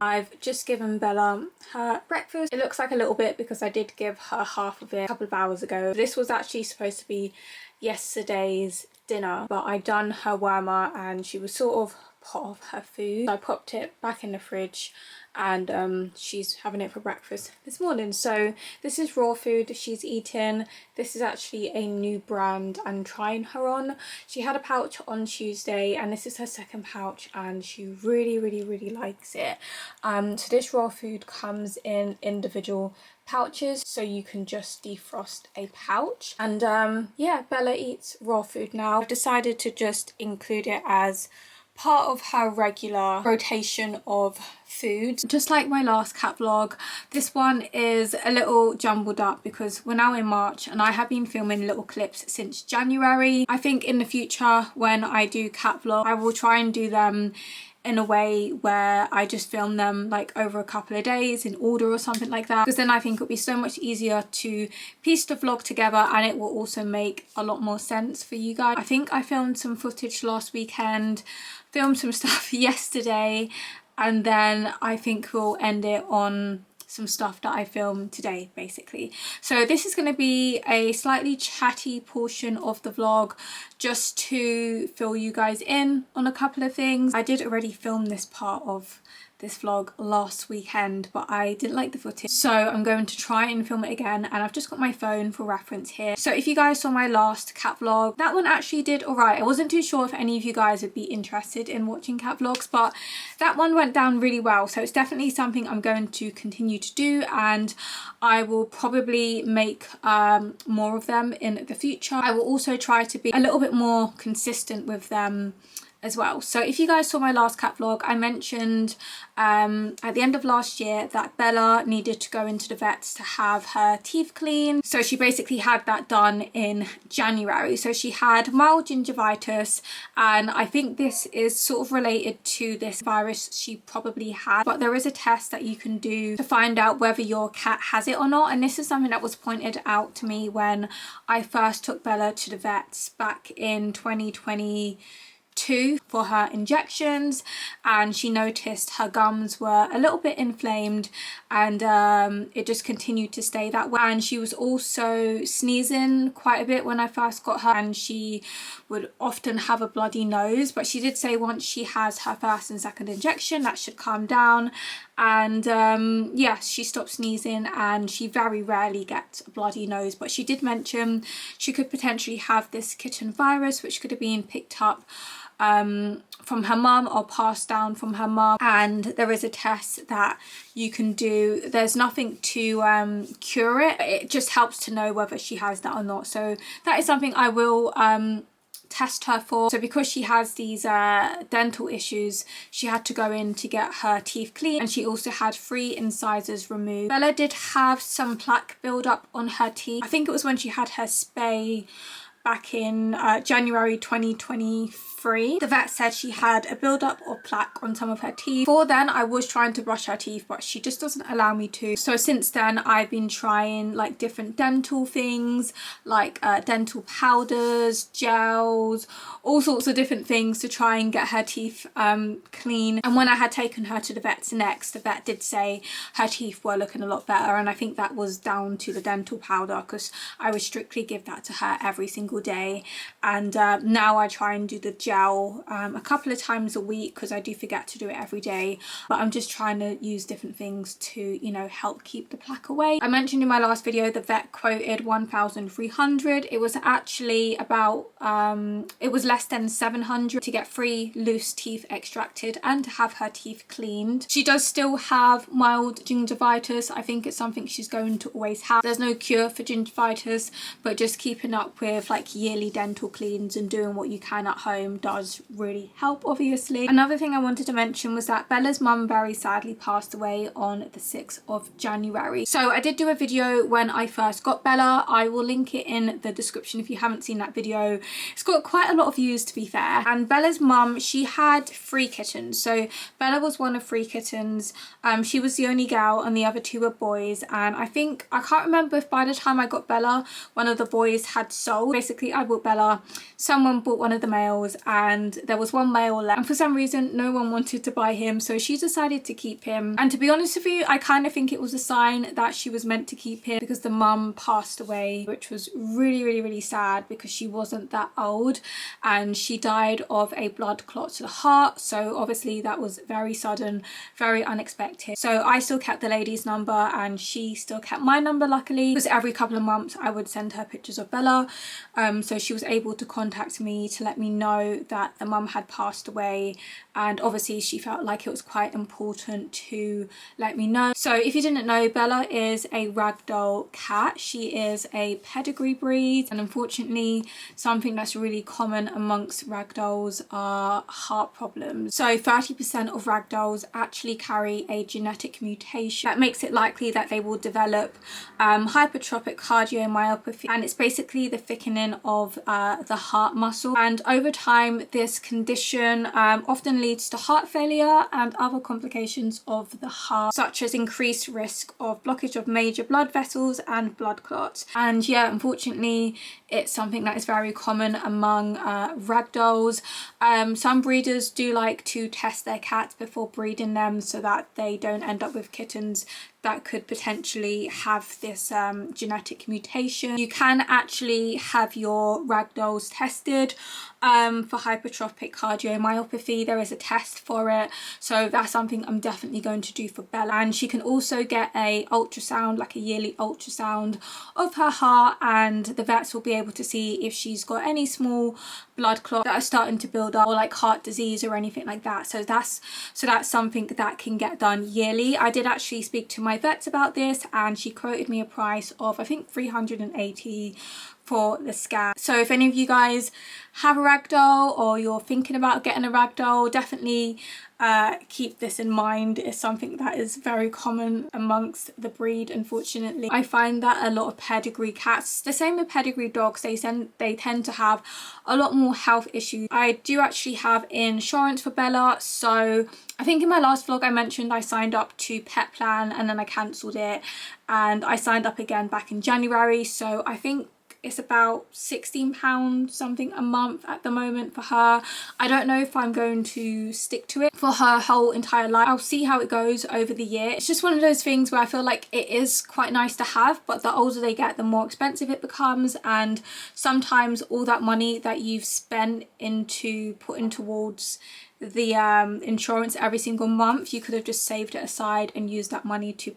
I've just given Bella her breakfast. It looks like a little bit because I did give her half of it a couple of hours ago. This was actually supposed to be yesterday's dinner, but I done her warmer and she was sort of put off her food. So I popped it back in the fridge and she's having it for breakfast this morning. So this is raw food she's eating. This is actually a new brand I'm trying her on. She had a pouch on Tuesday and this is her second pouch and she really likes it. So this raw food comes in individual pouches, so you can just defrost a pouch. And yeah, Bella eats raw food now. I've decided to just include it as part of her regular rotation of food. Just like my last cat vlog, this one is a little jumbled up because we're now in March and I have been filming little clips since January. I think in the future when I do cat vlog, I will try and do them in a way where I just film them like over a couple of days in order or something like that, because then I think it'll be so much easier to piece the vlog together and it will also make a lot more sense for you guys. I think I filmed some footage last weekend, filmed some stuff yesterday, and then I think we'll end it on some stuff that I filmed today basically. So this is going to be a slightly chatty portion of the vlog just to fill you guys in on a couple of things. I did already film this part of this vlog last weekend, but I didn't like the footage, so I'm going to try and film it again, and I've just got my phone for reference here. So if you guys saw my last cat vlog, that one actually did alright. I wasn't too sure if any of you guys would be interested in watching cat vlogs, but that one went down really well, so it's definitely something I'm going to continue to do, and I will probably make more of them in the future. I will also try to be a little bit more consistent with them as well. So if you guys saw my last cat vlog, I mentioned at the end of last year that Bella needed to go into the vets to have her teeth cleaned. So she basically had that done in January. So she had mild gingivitis, and I think this is sort of related to this virus she probably had, but there is a test that you can do to find out whether your cat has it or not, and this is something that was pointed out to me when I first took Bella to the vets back in 2022 for her injections, and she noticed her gums were a little bit inflamed and it just continued to stay that way. And she was also sneezing quite a bit when I first got her, and she would often have a bloody nose, but she did say once she has her first and second injection that should calm down. And yes, she stopped sneezing and she very rarely gets a bloody nose, but she did mention she could potentially have this kitten virus, which could have been picked up from her mum or passed down from her mum, and there is a test that you can do. There's nothing to cure it, it just helps to know whether she has that or not, so that is something I will test her for. So because she has these dental issues, she had to go in to get her teeth cleaned, and she also had 3 incisors removed. Bella did have some plaque build up on her teeth. I think it was when she had her spay back in January 2023. The vet said she had a build-up of plaque on some of her teeth. Before then, I was trying to brush her teeth, but she just doesn't allow me to. So since then, I've been trying like different dental things, like dental powders, gels, all sorts of different things to try and get her teeth clean. And when I had taken her to the vets next, the vet did say her teeth were looking a lot better, and I think that was down to the dental powder, because I would strictly give that to her every single day. And now I try and do the gel a couple of times a week, because I do forget to do it every day, but I'm just trying to use different things to, you know, help keep the plaque away. I mentioned in my last video the vet quoted 1,300. It was actually about it was less than 700 to get 3 loose teeth extracted and to have her teeth cleaned. She does still have mild gingivitis. I think it's something she's going to always have. There's no cure for gingivitis, but just keeping up with like yearly dental cleans and doing what you can at home does really help, obviously. Another thing I wanted to mention was that Bella's mum very sadly passed away on the 6th of January. So I did do a video when I first got Bella. I will link it in the description if you haven't seen that video. It's got quite a lot of views, to be fair. And Bella's mum, she had 3 kittens. So Bella was one of 3 kittens. She was the only girl and the other 2 were boys. And I think, I can't remember if by the time I got Bella, one of the boys had sold. Basically basically I bought Bella, someone bought one of the males, and there was one male left, and for some reason no one wanted to buy him, so she decided to keep him. And to be honest with you, I kind of think it was a sign that she was meant to keep him, because the mum passed away, which was really sad, because she wasn't that old and she died of a blood clot to the heart. So obviously that was very sudden, very unexpected. So I still kept the lady's number and she still kept my number, luckily, because every couple of months I would send her pictures of Bella. So she was able to contact me to let me know that the mum had passed away, and obviously she felt like it was quite important to let me know. So if you didn't know, Bella is a ragdoll cat. She is a pedigree breed, and unfortunately something that's really common amongst ragdolls are heart problems. So 30% of ragdolls actually carry a genetic mutation that makes it likely that they will develop hypertrophic cardiomyopathy, and it's basically the thickening of the heart muscle, and over time this condition often leads to heart failure and other complications of the heart, such as increased risk of blockage of major blood vessels and blood clots. And yeah, unfortunately it's something that is very common among ragdolls. Some breeders do like to test their cats before breeding them so that they don't end up with kittens that could potentially have this genetic mutation. You can actually have your ragdolls tested for hypertrophic cardiomyopathy. There is a test for it, so that's something I'm definitely going to do for Bella. And she can also get a ultrasound, like a yearly ultrasound of her heart, and the vets will be able to see if she's got any small blood clots that are starting to build up, or like heart disease or anything like that. So that's something that can get done yearly. I did actually speak to my vets about this, and she quoted me a price of I think $380 for the scan. So if any of you guys have a ragdoll or you're thinking about getting a ragdoll, definitely keep this in mind. It's something that is very common amongst the breed, unfortunately. I find that a lot of pedigree cats, the same with pedigree dogs, they tend to have a lot more health issues. I do actually have insurance for Bella, so I think in my last vlog I mentioned I signed up to Pet Plan and then I cancelled it, and I signed up again back in January, so I think it's about £16 something a month at the moment for her. I don't know if I'm going to stick to it for her whole entire life. I'll see how it goes over the year. It's just one of those things where I feel like it is quite nice to have, but the older they get, the more expensive it becomes, and sometimes all that money that you've spent into putting towards the insurance every single month, you could have just saved it aside and used that money to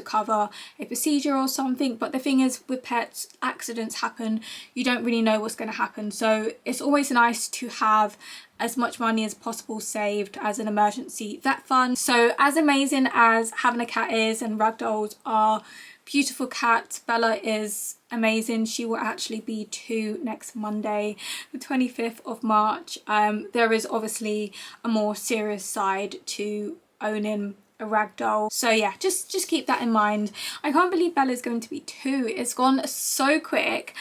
cover a procedure or something. But the thing is, with pets, accidents happen, you don't really know what's going to happen, so it's always nice to have as much money as possible saved as an emergency vet fund. So as amazing as having a cat is, and ragdolls are beautiful cats, Bella is amazing. She will actually be 2 next Monday, the 25th of March. There is obviously a more serious side to owning a ragdoll, so yeah, just keep that in mind. I can't believe Bella's going to be 2. It's gone so quick.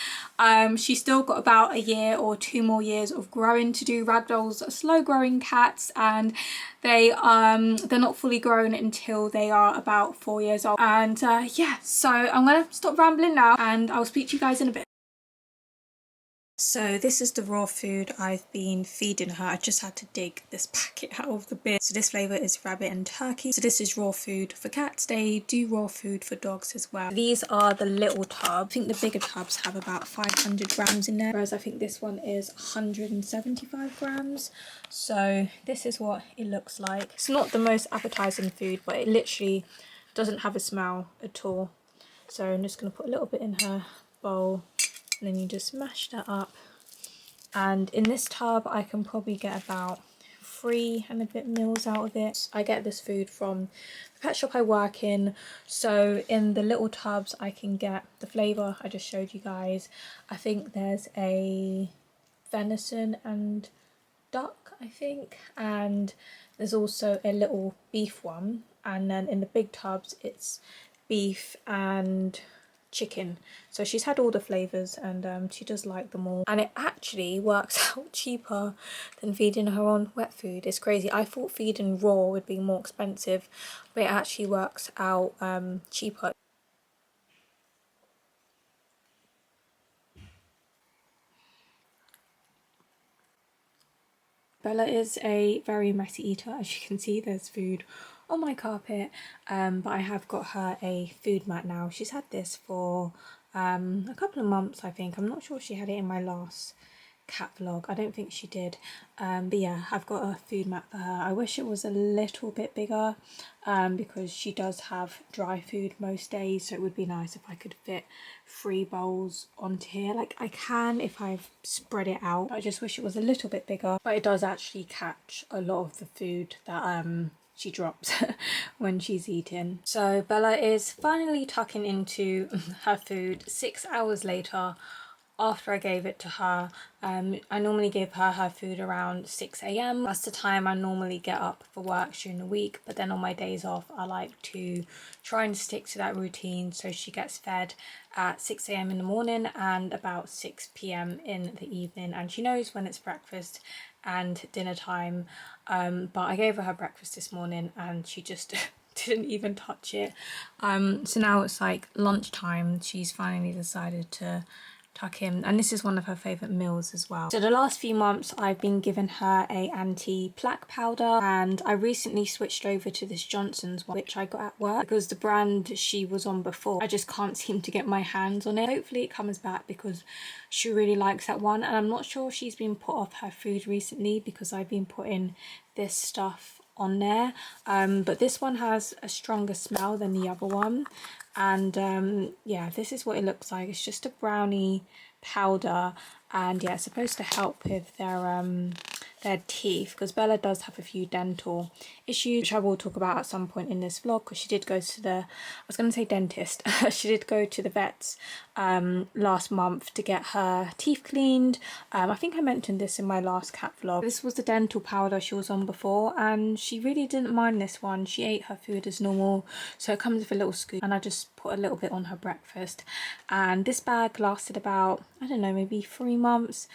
She's still got about a year or 2 more years of growing to do. Ragdolls are slow growing cats, and they're not fully grown until they are about 4 years old. And yeah, so I'm gonna stop rambling now and I'll speak to you guys in a bit. So this is the raw food I've been feeding her. I just had to dig this packet out of the bin. So this flavour is rabbit and turkey. So this is raw food for cats. They do raw food for dogs as well. These are the little tubs. I think the bigger tubs have about 500 grams in there, whereas I think this one is 175 grams. So this is what it looks like. It's not the most appetizing food, but it literally doesn't have a smell at all. So I'm just going to put a little bit in her bowl, and then you just mash that up. And in this tub I can probably get about 3 and a bit meals out of it. I get this food from the pet shop I work in, so in the little tubs I can get the flavour I just showed you guys. I think there's a venison and duck, I think, and there's also a little beef one, and then in the big tubs it's beef and chicken. So she's had all the flavours, and she does like them all, and it actually works out cheaper than feeding her on wet food. It's crazy. I thought feeding raw would be more expensive, but it actually works out cheaper. Bella is a very messy eater. As you can see, there's food on my carpet, but I have got her a food mat now. She's had this for a couple of months, I think. I'm not sure if she had it in my last cat vlog. I don't think she did, but yeah, I've got a food mat for her. I wish it was a little bit bigger because she does have dry food most days, so it would be nice if I could fit 3 bowls onto here. Like I can if I've spread it out. I just wish it was a little bit bigger, but it does actually catch a lot of the food that she drops when she's eating. So Bella is finally tucking into her food 6 hours later after I gave it to her. I normally give her her food around 6 a.m. That's the time I normally get up for work during the week, but then on my days off I like to try and stick to that routine, so she gets fed at 6 a.m. in the morning and about 6 p.m. in the evening, and she knows when it's breakfast and dinner time. But I gave her breakfast this morning and she just didn't even touch it. So now it's like lunchtime. She's finally decided to tuck in, and this is one of her favourite meals as well. So the last few months I've been giving her a anti-plaque powder, and I recently switched over to this Johnson's one which I got at work because the brand she was on before I just can't seem to get my hands on it. Hopefully it comes back because she really likes that one, and I'm not sure if she's been put off her food recently because I've been putting this stuff on there, but this one has a stronger smell than the other one. And yeah, this is what it looks like. It's just a brownie powder, and yeah, it's supposed to help with their teeth, because Bella does have a few dental issues, which I will talk about at some point in this vlog, because she did go to the, I was going to say dentist, she did go to the vets last month to get her teeth cleaned. I think I mentioned this in my last cat vlog. This was the dental powder she was on before, and she really didn't mind this one. She ate her food as normal, so it comes with a little scoop, and I just put a little bit on her breakfast, and this bag lasted about, I don't know, maybe 3 months.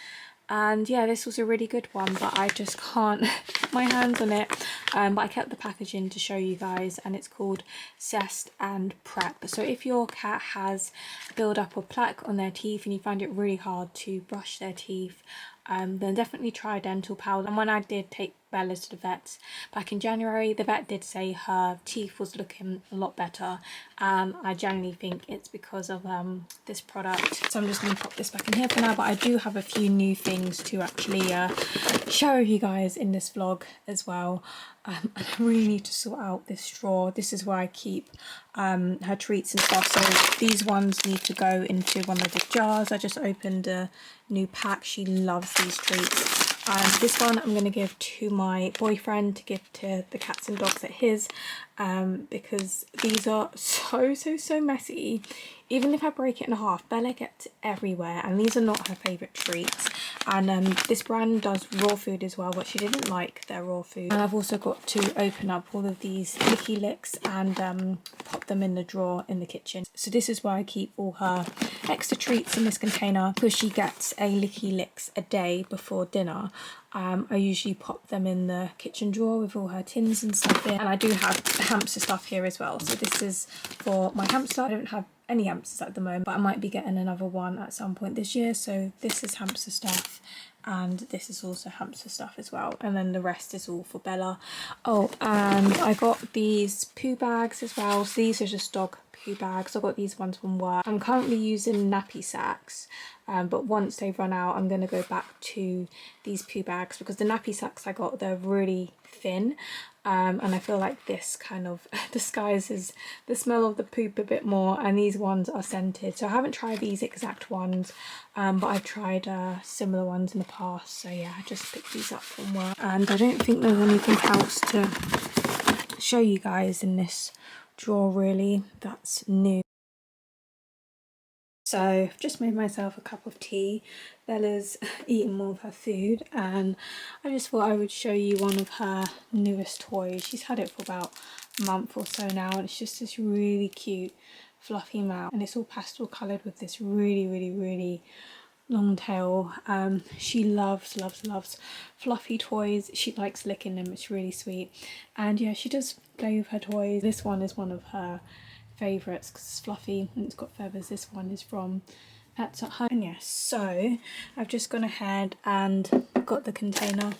And yeah, this was a really good one, but I just can't get my hands on it. But I kept the packaging to show you guys, and it's called Zest and Prep. So if your cat has build up or plaque on their teeth and you find it really hard to brush their teeth, then definitely try dental powder. And when I did take Bella to the vets back in January, the vet did say her teeth was looking a lot better, and I genuinely think it's because of this product. So I'm just going to pop this back in here for now, but I do have a few new things to actually show you guys in this vlog as well. I really need to sort out this drawer. This is where I keep her treats and stuff, so these ones need to go into one of the jars. I just opened a new pack. She loves these treats. This one I'm going to give to my boyfriend to give to the cats and dogs at his, because these are so messy. Even if I break it in half, Bella gets everywhere, and these are not her favourite treats. And this brand does raw food as well, but she didn't like their raw food. And I've also got to open up all of these licky licks and pop them in the drawer in the kitchen. So this is where I keep all her extra treats in this container, because she gets a licky licks a day before dinner. I usually pop them in the kitchen drawer with all her tins and stuff in, and I do have hamster stuff here as well. So this is for my hamster. I don't have any hamsters at the moment, but I might be getting another one at some point this year. So this is hamster stuff, and this is also hamster stuff as well, and then the rest is all for Bella. Oh, and I got these poo bags as well. So these are just dog poo bags. I got these ones from work. I'm currently using nappy sacks, but once they run out I'm going to go back to these poo bags, because the nappy sacks I got, they're really thin, and I feel like this kind of disguises the smell of the poop a bit more, and these ones are scented. So I haven't tried these exact ones, but I've tried similar ones in the past. So yeah, I just picked these up from work, and I don't think there's anything else to show you guys in this drawer really that's new. So I've just made myself a cup of tea. Bella's eaten more of her food, and I just thought I would show you one of her newest toys. She's had it for about a month or so now, and it's just this really cute fluffy mouse, and it's all pastel coloured with this really long tail. She loves fluffy toys. She likes licking them. It's really sweet, and yeah, she does play with her toys. This one is one of her favourites because it's fluffy and it's got feathers. This one is from Pets at Home. And yes, so I've just gone ahead and got the container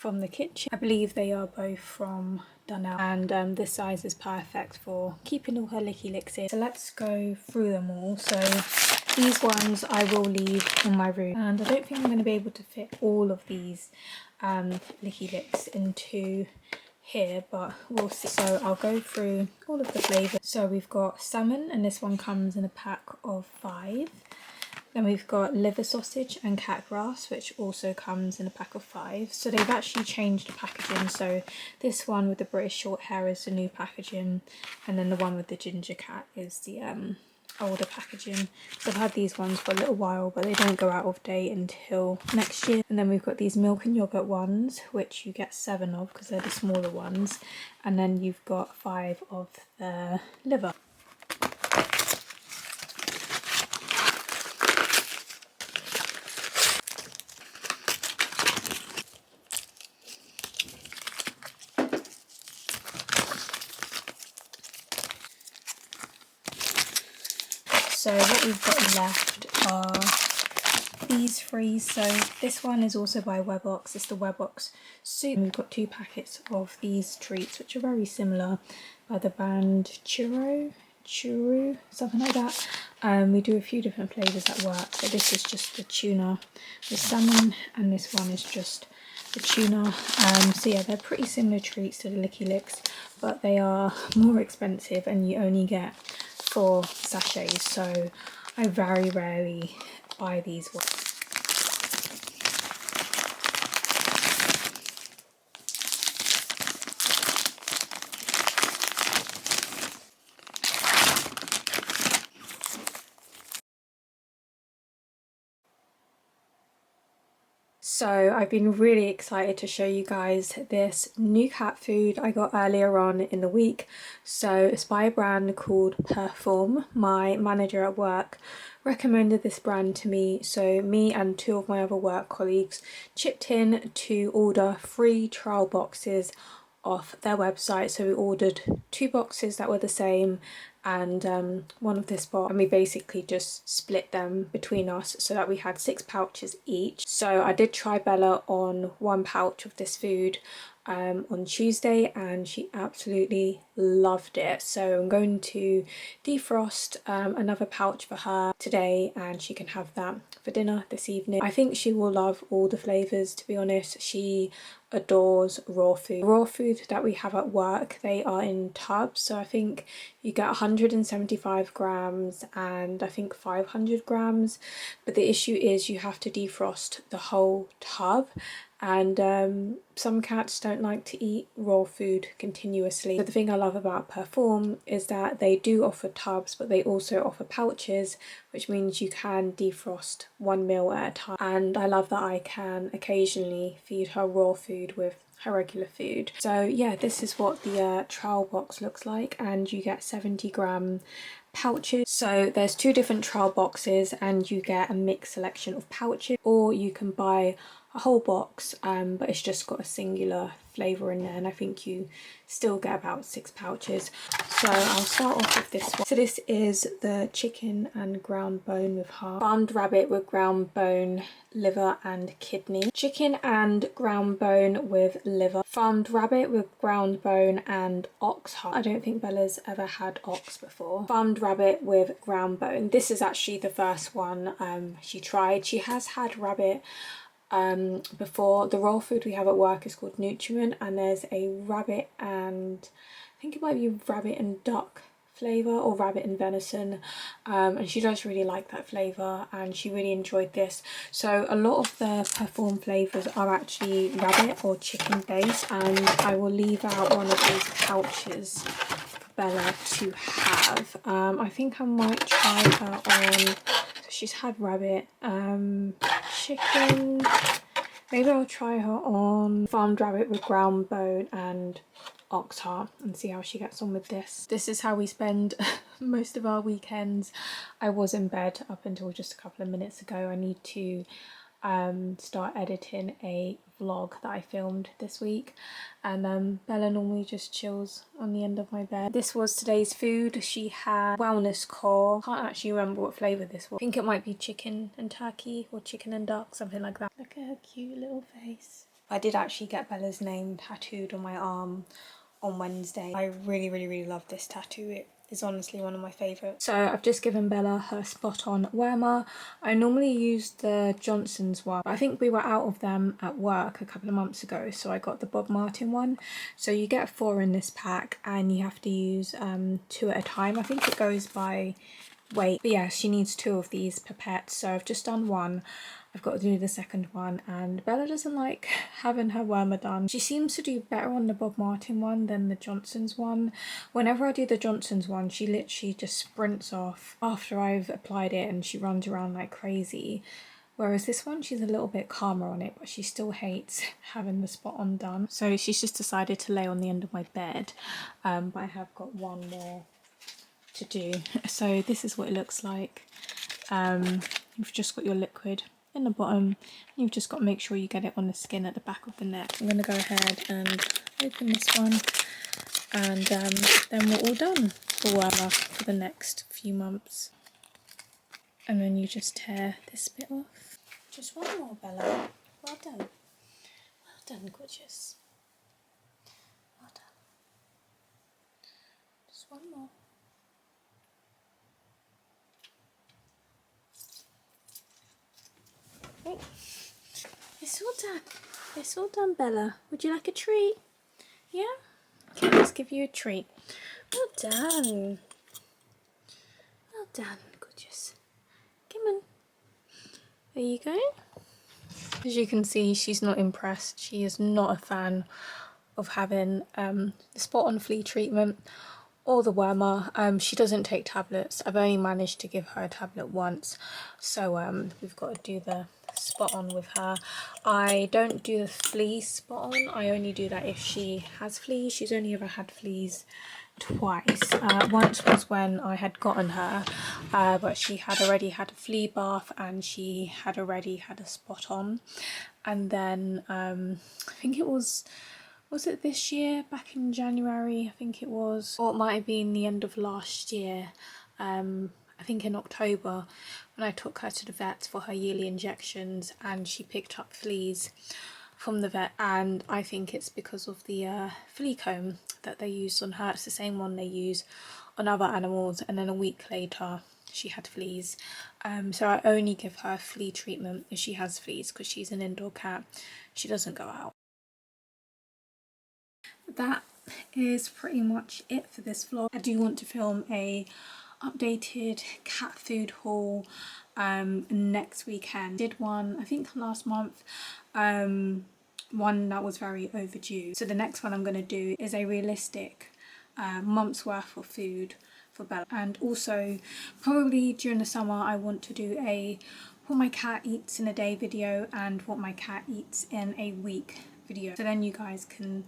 from the kitchen. I believe they are both from Dunelm, and this size is perfect for keeping all her licky licks in. So let's go through them all. So these ones I will leave in my room, and I don't think I'm going to be able to fit all of these licky licks into here, but we'll see. So I'll go through all of the flavours. So we've got salmon, and this one comes in a pack of 5. Then we've got liver sausage and cat grass, which also comes in a pack of 5. So they've actually changed the packaging. So this one with the British short hair is the new packaging, and then the one with the ginger cat is the older packaging. So I've had these ones for a little while, but they don't go out of date until next year. And then we've got these milk and yogurt ones, which you get 7 of because they're the smaller ones. And then you've got 5 of the liver. So what we've got left are these 3. So this one is also by Webox. It's the Webox soup. We've got 2 packets of these treats, which are very similar, by the brand Churro, something like that. We do a few different flavours at work. So this is just the tuna with salmon, and this one is just the tuna. So yeah, they're pretty similar treats to the Licky Licks, but they are more expensive, and you only get 4 sachets, so I very rarely buy these ones. So I've been really excited to show you guys this new cat food I got earlier on in the week. So it's by a brand called Perform. My manager at work recommended this brand to me, so me and 2 of my other work colleagues chipped in to order 3 trial boxes off their website. So we ordered 2 boxes that were the same and one of this box, and we basically just split them between us so that we had 6 pouches each. So I did try Bella on 1 pouch of this food on Tuesday, and she absolutely loved it. So I'm going to defrost another pouch for her today, and she can have that for dinner this evening. I think she will love all the flavours, to be honest. She adores raw food. Raw food that we have at work, they are in tubs, so I think you get 175 grams and I think 500 grams, but the issue is you have to defrost the whole tub, and some cats don't like to eat raw food continuously. But the thing I love about Perform is that they do offer tubs, but they also offer pouches, which means you can defrost 1 meal at a time. And I love that I can occasionally feed her raw food with her regular food. So yeah, this is what the trial box looks like, and you get 70-gram pouches. So there's 2 different trial boxes, and you get a mixed selection of pouches, or you can buy a whole box, but it's just got a singular flavour in there, and I think you still get about 6 pouches. So I'll start off with this one. So this is the chicken and ground bone with heart, farmed rabbit with ground bone, liver and kidney, chicken and ground bone with liver, farmed rabbit with ground bone and ox heart. I don't think Bella's ever had ox before. Farmed rabbit with ground bone. This is actually the first one she tried. She has had rabbit before. The raw food we have at work is called Nutriment, and there's a rabbit and I think it might be rabbit and duck flavour, or rabbit and venison, and she does really like that flavour, and she really enjoyed this. So a lot of the Perform flavours are actually rabbit or chicken based, and I will leave out one of these pouches for Bella to have. I think I might try her on, so she's had rabbit, chicken, maybe I'll try her on farmed rabbit with ground bone and ox heart and see how she gets on with this. This is how we spend most of our weekends. I was in bed up until just a couple of minutes ago. I need to start editing a vlog that I filmed this week, and Bella normally just chills on the end of my bed. This was today's food. She had wellness core. Can't actually remember what flavour this was. I think it might be chicken and turkey or chicken and duck, something like that. Look at her cute little face. I did actually get Bella's name tattooed on my arm on Wednesday. I really love this tattoo. It is honestly one of my favourites. So I've just given Bella her spot on Werma. I normally use the Johnson's one. I think we were out of them at work a couple of months ago, so I got the Bob Martin one. So you get 4 in this pack and you have to use 2 at a time. I think it goes by weight. But yeah, she needs 2 of these pipettes, so I've just done 1. I've got to do the second one, and Bella doesn't like having her Werma done. She seems to do better on the Bob Martin one than the Johnson's one. Whenever I do the Johnson's one, she literally just sprints off after I've applied it and she runs around like crazy. Whereas this one, she's a little bit calmer on it, but she still hates having the spot on done. So she's just decided to lay on the end of my bed, but I have got 1 more to do. So this is what it looks like. You've just got your liquid in the bottom. You've just got to make sure you get it on the skin at the back of the neck. I'm going to go ahead and open this one, and then we're all done for Werma for the next few months. And then you just tear this bit off. Just 1 more, Bella. Well done. Well done, gorgeous. Well done. Just 1 more. Oh, it's all done. It's all done, Bella. Would you like a treat? Yeah? Okay, let's give you a treat. Well done. Well done, gorgeous. Come on. There you go. As you can see, she's not impressed. She is not a fan of having the spot on flea treatment or the Werma. She doesn't take tablets. I've only managed to give her a tablet once, so we've got to do the spot on with her. I don't do the flea spot on. I only do that if she has fleas. She's only ever had fleas twice. Once was when I had gotten her, but she had already had a flea bath and she had already had a spot on. And then I think it was it this year, back in January, I think it was, or it might have been the end of last year, I think in October, when I took her to the vet for her yearly injections, and she picked up fleas from the vet, and I think it's because of the flea comb that they used on her. It's the same one they use on other animals, and then a week later she had fleas. So I only give her flea treatment if she has fleas, because she's an indoor cat. She doesn't go out. That is pretty much it for this vlog. I do want to film a updated cat food haul next weekend. Did one I think last month, one that was very overdue. So the next one I'm going to do is a realistic month's worth of food for Bella, and also probably during the summer I want to do a what my cat eats in a day video and what my cat eats in a week video, so then you guys can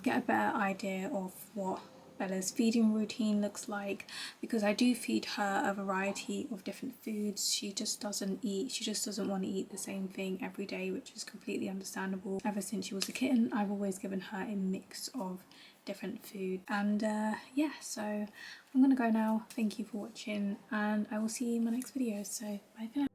get a better idea of what Bella's feeding routine looks like, because I do feed her a variety of different foods. She just doesn't want to eat the same thing every day, which is completely understandable. Ever since she was a kitten, I've always given her a mix of different food. And yeah, so I'm gonna go now. Thank you for watching, and I will see you in my next video, so bye for now.